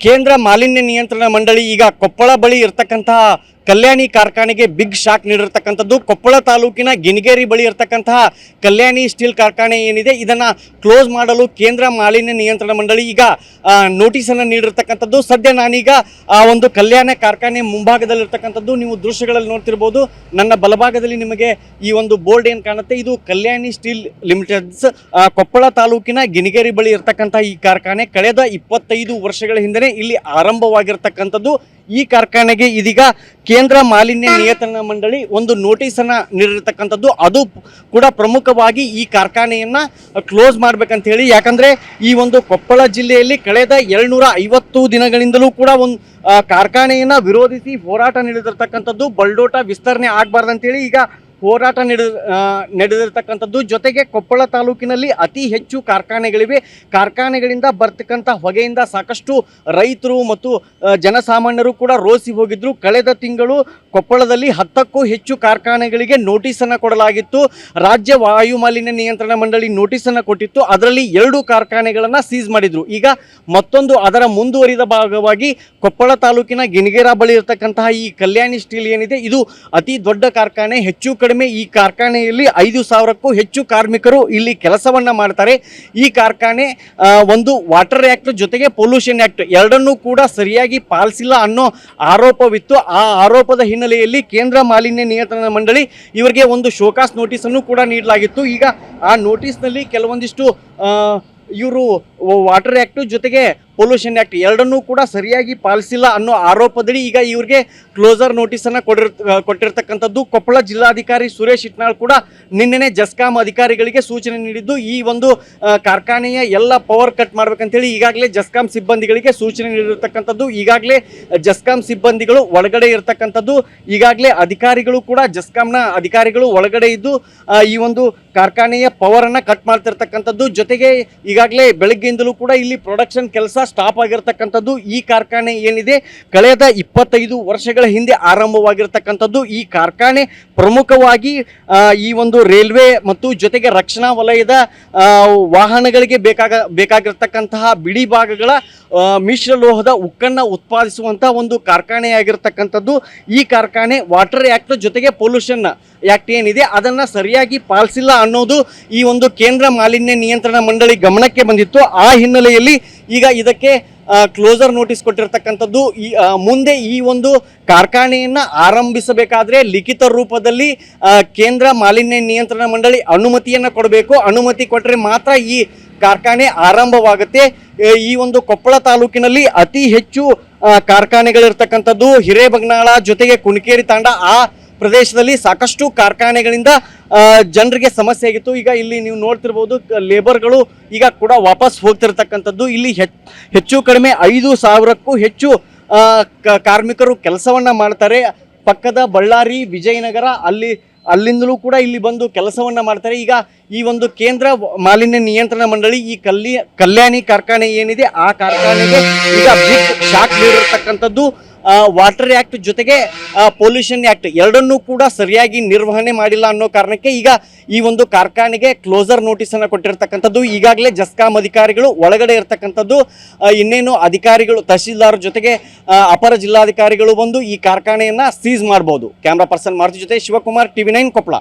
ಕೇಂದ್ರ ಮಾಲಿನ್ಯ ನಿಯಂತ್ರಣ ಮಂಡಳಿ ಈಗ ಕೊಪ್ಪಳ ಬಳಿ ಇರತಕ್ಕಂತಹ ಕಲ್ಯಾಣಿ ಕಾರ್ಖಾನೆಗೆ ಬಿಗ್ ಶಾಕ್ ನೀಡಿರ್ತಕ್ಕಂಥದ್ದು. ಕೊಪ್ಪಳ ತಾಲೂಕಿನ ಗಿಣಿಗೇರಿ ಬಳಿ ಇರತಕ್ಕಂತಹ ಕಲ್ಯಾಣಿ ಸ್ಟೀಲ್ ಕಾರ್ಖಾನೆ ಏನಿದೆ ಇದನ್ನು ಕ್ಲೋಸ್ ಮಾಡಲು ಕೇಂದ್ರ ಮಾಲಿನ್ಯ ನಿಯಂತ್ರಣ ಮಂಡಳಿ ಈಗ ನೋಟಿಸನ್ನು ನೀಡಿರ್ತಕ್ಕಂಥದ್ದು. ಸದ್ಯ ನಾನೀಗ ಒಂದು ಕಲ್ಯಾಣ ಕಾರ್ಖಾನೆ ಮುಂಭಾಗದಲ್ಲಿರ್ತಕ್ಕಂಥದ್ದು ನೀವು ದೃಶ್ಯಗಳಲ್ಲಿ ನೋಡ್ತಿರ್ಬೋದು. ನನ್ನ ಬಲಭಾಗದಲ್ಲಿ ನಿಮಗೆ ಈ ಒಂದು ಬೋರ್ಡ್ ಏನು ಕಾಣುತ್ತೆ, ಇದು ಕಲ್ಯಾಣಿ ಸ್ಟೀಲ್ ಲಿಮಿಟೆಡ್ಸ್ ಕೊಪ್ಪಳ ತಾಲೂಕಿನ ಗಿಣಿಗೇರಿ ಬಳಿ ಇರತಕ್ಕಂಥ ಈ ಕಾರ್ಖಾನೆ ಕಳೆದ 25 ವರ್ಷಗಳ ಹಿಂದೆ ಇಲ್ಲಿ ಆರಂಭವಾಗಿರ್ತಕ್ಕಂಥದ್ದು. ಈ ಕಾರ್ಖಾನೆಗೆ ಇದೀಗ ಕೇಂದ್ರ ಮಾಲಿನ್ಯ ನಿಯಂತ್ರಣ ಮಂಡಳಿ ಒಂದು ನೋಟಿಸನ್ನು ನೀಡಿರ್ತಕ್ಕಂಥದ್ದು. ಅದು ಕೂಡ ಪ್ರಮುಖವಾಗಿ ಈ ಕಾರ್ಖಾನೆಯನ್ನು ಕ್ಲೋಸ್ ಮಾಡಬೇಕಂತ ಹೇಳಿ. ಯಾಕಂದರೆ ಈ ಒಂದು ಕೊಪ್ಪಳ ಜಿಲ್ಲೆಯಲ್ಲಿ ಕಳೆದ 250 ದಿನಗಳಿಂದಲೂ ಕೂಡ ಒಂದು ಕಾರ್ಖಾನೆಯನ್ನು ವಿರೋಧಿಸಿ ಹೋರಾಟ ನಡೆದಿರ್ತಕ್ಕಂಥದ್ದು. ಬಲ್ಡೋಟ ವಿಸ್ತರಣೆ ಆಗಬಾರ್ದಂತೇಳಿ ಈಗ ಹೋರಾಟ ನಡೆದಿರ್ತಕ್ಕಂಥದ್ದು. ಜೊತೆಗೆ ಕೊಪ್ಪಳ ತಾಲೂಕಿನಲ್ಲಿ ಅತಿ ಹೆಚ್ಚು ಕಾರ್ಖಾನೆಗಳಿವೆ. ಕಾರ್ಖಾನೆಗಳಿಂದ ಬರ್ತಕ್ಕಂಥ ಹೊಗೆಯಿಂದ ಸಾಕಷ್ಟು ರೈತರು ಮತ್ತು ಜನಸಾಮಾನ್ಯರು ಕೂಡ ರೋಸಿ ಹೋಗಿದ್ರು. ಕಳೆದ ತಿಂಗಳು ಕೊಪ್ಪಳದಲ್ಲಿ 10ಕ್ಕೂ ಹೆಚ್ಚು ಕಾರ್ಖಾನೆಗಳಿಗೆ ನೋಟಿಸನ್ನು ಕೊಡಲಾಗಿತ್ತು. ರಾಜ್ಯ ವಾಯು ಮಾಲಿನ್ಯ ನಿಯಂತ್ರಣ ಮಂಡಳಿ ನೋಟಿಸನ್ನು ಕೊಟ್ಟಿತ್ತು. ಅದರಲ್ಲಿ 2 ಕಾರ್ಖಾನೆಗಳನ್ನು ಸೀಸ್ ಮಾಡಿದ್ರು. ಈಗ ಮತ್ತೊಂದು ಅದರ ಮುಂದುವರಿದ ಭಾಗವಾಗಿ ಕೊಪ್ಪಳ ತಾಲೂಕಿನ ಗಿಣಿಗೇರ ಬಳಿ ಇರತಕ್ಕಂತಹ ಈ ಕಲ್ಯಾಣಿ ಸ್ಟೀಲ್ ಏನಿದೆ ಇದು ಅತಿ ದೊಡ್ಡ ಕಾರ್ಖಾನೆ. ಹೆಚ್ಚು ಕಡಿಮೆ ಈ ಕಾರ್ಖಾನೆಯಲ್ಲಿ 5,000ಕ್ಕೂ ಹೆಚ್ಚು ಕಾರ್ಮಿಕರು ಇಲ್ಲಿ ಕೆಲಸವನ್ನ ಮಾಡ್ತಾರೆ. ಈ ಕಾರ್ಖಾನೆ ಒಂದು ವಾಟರ್ ಆ್ಯಕ್ಟ್ ಜೊತೆಗೆ ಪೊಲ್ಯೂಷನ್ ಆ್ಯಕ್ಟ್ ಎರಡನ್ನೂ ಕೂಡ ಸರಿಯಾಗಿ ಪಾಲಿಸಿಲ್ಲ ಅನ್ನೋ ಆರೋಪವಿತ್ತು. ಆ ಆರೋಪದ ಹಿನ್ನೆಲೆಯಲ್ಲಿ ಕೇಂದ್ರ ಮಾಲಿನ್ಯ ನಿಯಂತ್ರಣ ಮಂಡಳಿ ಇವರಿಗೆ ಒಂದು ಶೋಕಾಸ್ ನೋಟಿಸನ್ನು ಕೂಡ ನೀಡಲಾಗಿತ್ತು. ಈಗ ಆ ನೋಟಿಸ್ನಲ್ಲಿ ಕೆಲವೊಂದಿಷ್ಟು ಇವರು ವಾಟರ್ ಆ್ಯಕ್ಟು ಜೊತೆಗೆ ಪೊಲ್ಯೂಷನ್ ಆ್ಯಕ್ಟ್ ಎರಡನ್ನೂ ಕೂಡ ಸರಿಯಾಗಿ ಪಾಲಿಸಿಲ್ಲ ಅನ್ನೋ ಆರೋಪದಡಿ ಈಗ ಇವ್ರಿಗೆ ಕ್ಲೋಸರ್ ನೋಟಿಸನ್ನು ಕೊಟ್ಟಿರ್ತಕ್ಕಂಥದ್ದು. ಕೊಪ್ಪಳ ಜಿಲ್ಲಾಧಿಕಾರಿ ಸುರೇಶ್ ಇಟ್ನಾಳ್ ಕೂಡ ನಿನ್ನೆನೆ ಜಸ್ಕಾಂ ಅಧಿಕಾರಿಗಳಿಗೆ ಸೂಚನೆ ನೀಡಿದ್ದು ಈ ಒಂದು ಕಾರ್ಖಾನೆಯ ಎಲ್ಲ ಪವರ್ ಕಟ್ ಮಾಡ್ಬೇಕಂತೇಳಿ ಈಗಾಗಲೇ ಜಸ್ಕಾಂ ಸಿಬ್ಬಂದಿಗಳಿಗೆ ಸೂಚನೆ ನೀಡಿರ್ತಕ್ಕಂಥದ್ದು. ಈಗಾಗಲೇ ಜಸ್ಕಾಂ ಸಿಬ್ಬಂದಿಗಳು ಒಳಗಡೆ ಇರತಕ್ಕಂಥದ್ದು. ಈಗಾಗಲೇ ಅಧಿಕಾರಿಗಳು ಕೂಡ ಜಸ್ಕಾಂನ ಅಧಿಕಾರಿಗಳು ಒಳಗಡೆ ಇದ್ದು ಈ ಒಂದು ಕಾರ್ಖಾನೆಯ ಪವರನ್ನು ಕಟ್ ಮಾಡ್ತಿರ್ತಕ್ಕಂಥದ್ದು. ಜೊತೆಗೆ ಈಗಾಗಲೇ ಬೆಳಗ್ಗೆಯಿಂದಲೂ ಕೂಡ ಇಲ್ಲಿ ಪ್ರೊಡಕ್ಷನ್ ಕೆಲಸ ಸ್ಟಾಪ್ ಆಗಿರ್ತಕ್ಕಂಥದ್ದು. ಈ ಕಾರ್ಖಾನೆ ಏನಿದೆ ಕಳೆದ 25 ವರ್ಷಗಳ ಹಿಂದೆ ಆರಂಭವಾಗಿರ್ತಕ್ಕಂಥದ್ದು. ಈ ಕಾರ್ಖಾನೆ ಪ್ರಮುಖವಾಗಿ ಈ ಒಂದು ರೈಲ್ವೆ ಮತ್ತು ಜೊತೆಗೆ ರಕ್ಷಣಾ ವಲಯದ ವಾಹನಗಳಿಗೆ ಬೇಕಾಗಿರ್ತಕ್ಕಂತಹ ಬಿಡಿ ಭಾಗಗಳ ಮಿಶ್ರಲೋಹದ ಉಕ್ಕನ್ನು ಉತ್ಪಾದಿಸುವಂಥ ಒಂದು ಕಾರ್ಖಾನೆಯಾಗಿರ್ತಕ್ಕಂಥದ್ದು. ಈ ಕಾರ್ಖಾನೆ ವಾಟರ್ ಆ್ಯಕ್ಟ್ ಜೊತೆಗೆ ಪೊಲ್ಯೂಷನ್ ಆ್ಯಕ್ಟ್ ಏನಿದೆ ಅದನ್ನು ಸರಿಯಾಗಿ ಪಾಲಿಸಿಲ್ಲ ಅನ್ನೋದು ಈ ಒಂದು ಕೇಂದ್ರ ಮಾಲಿನ್ಯ ನಿಯಂತ್ರಣ ಮಂಡಳಿ ಗಮನಕ್ಕೆ ಬಂದಿತ್ತು. ಆ ಹಿನ್ನೆಲೆಯಲ್ಲಿ ಈಗ ಇದಕ್ಕೆ ಕ್ಲೋಸರ್ ನೋಟಿಸ್ ಕೊಟ್ಟಿರ್ತಕ್ಕಂಥದ್ದು. ಮುಂದೆ ಈ ಒಂದು ಕಾರ್ಖಾನೆಯನ್ನು ಆರಂಭಿಸಬೇಕಾದ್ರೆ ಲಿಖಿತ ರೂಪದಲ್ಲಿ ಕೇಂದ್ರ ಮಾಲಿನ್ಯ ನಿಯಂತ್ರಣ ಮಂಡಳಿ ಅನುಮತಿಯನ್ನು ಕೊಡಬೇಕು. ಅನುಮತಿ ಕೊಟ್ಟರೆ ಮಾತ್ರ ಈ ಕಾರ್ಖಾನೆ ಆರಂಭವಾಗುತ್ತೆ. ಈ ಒಂದು ಕೊಪ್ಪಳ ತಾಲೂಕಿನಲ್ಲಿ ಅತಿ ಹೆಚ್ಚು ಕಾರ್ಖಾನೆಗಳಿರ್ತಕ್ಕಂಥದ್ದು ಹಿರೇಬಗ್ನಾಳ ಜೊತೆಗೆ ಕುಣಿಕೇರಿ ತಾಂಡ ಆ ಪ್ರದೇಶದಲ್ಲಿ ಸಾಕಷ್ಟು ಕಾರ್ಖಾನೆಗಳಿಂದ ಜನರಿಗೆ ಸಮಸ್ಯೆ ಆಗಿತ್ತು. ಈಗ ಇಲ್ಲಿ ನೀವು ನೋಡ್ತಿರ್ಬೋದು ಲೇಬರ್ಗಳು ಈಗ ಕೂಡ ವಾಪಸ್ ಹೋಗ್ತಿರ್ತಕ್ಕಂಥದ್ದು. ಇಲ್ಲಿ ಹೆಚ್ಚು ಕಡಿಮೆ 5,000ಕ್ಕೂ ಹೆಚ್ಚು ಕಾರ್ಮಿಕರು ಕೆಲಸವನ್ನ ಮಾಡ್ತಾರೆ. ಪಕ್ಕದ ಬಳ್ಳಾರಿ ವಿಜಯನಗರ ಅಲ್ಲಿಂದಲೂ ಕೂಡ ಇಲ್ಲಿ ಬಂದು ಕೆಲಸವನ್ನ ಮಾಡ್ತಾರೆ. ಈಗ ಈ ಒಂದು ಕೇಂದ್ರ ಮಾಲಿನ್ಯ ನಿಯಂತ್ರಣ ಮಂಡಳಿ ಈ ಕಲ್ಯಾಣಿ ಕಾರ್ಖಾನೆ ಏನಿದೆ ಆ ಕಾರ್ಖಾನೆಗೆ ಈಗ ಬಿಗ್ ಶಾಕ್ ನೀಡಿರ್ತಕ್ಕಂಥದ್ದು. ವಾಟರ್ ಆ್ಯಕ್ಟ್ ಜೊತೆಗೆ ಪೊಲ್ಯೂಷನ್ ಆ್ಯಕ್ಟ್ ಎರಡನ್ನೂ ಕೂಡ ಸರಿಯಾಗಿ ನಿರ್ವಹಣೆ ಮಾಡಿಲ್ಲ ಅನ್ನೋ ಕಾರಣಕ್ಕೆ ಈಗ ಈ ಒಂದು ಕಾರ್ಖಾನೆಗೆ ಕ್ಲೋಸರ್ ನೋಟಿಸನ್ನು ಕೊಟ್ಟಿರ್ತಕ್ಕಂಥದ್ದು. ಈಗಾಗಲೇ ಜಸ್ಕಾಂ ಅಧಿಕಾರಿಗಳು ಒಳಗಡೆ ಇರ್ತಕ್ಕಂಥದ್ದು. ಇನ್ನೇನು ಅಧಿಕಾರಿಗಳು ತಹಶೀಲ್ದಾರ್ ಜೊತೆಗೆ ಅಪರ ಜಿಲ್ಲಾಧಿಕಾರಿಗಳು ಬಂದು ಈ ಕಾರ್ಖಾನೆಯನ್ನು ಸೀಸ್ ಮಾಡ್ಬೋದು. ಕ್ಯಾಮ್ರಾ ಪರ್ಸನ್ ಮಾರುತಿ ಜೊತೆ ಶಿವಕುಮಾರ್, TV9 ಕೊಪ್ಪಳ.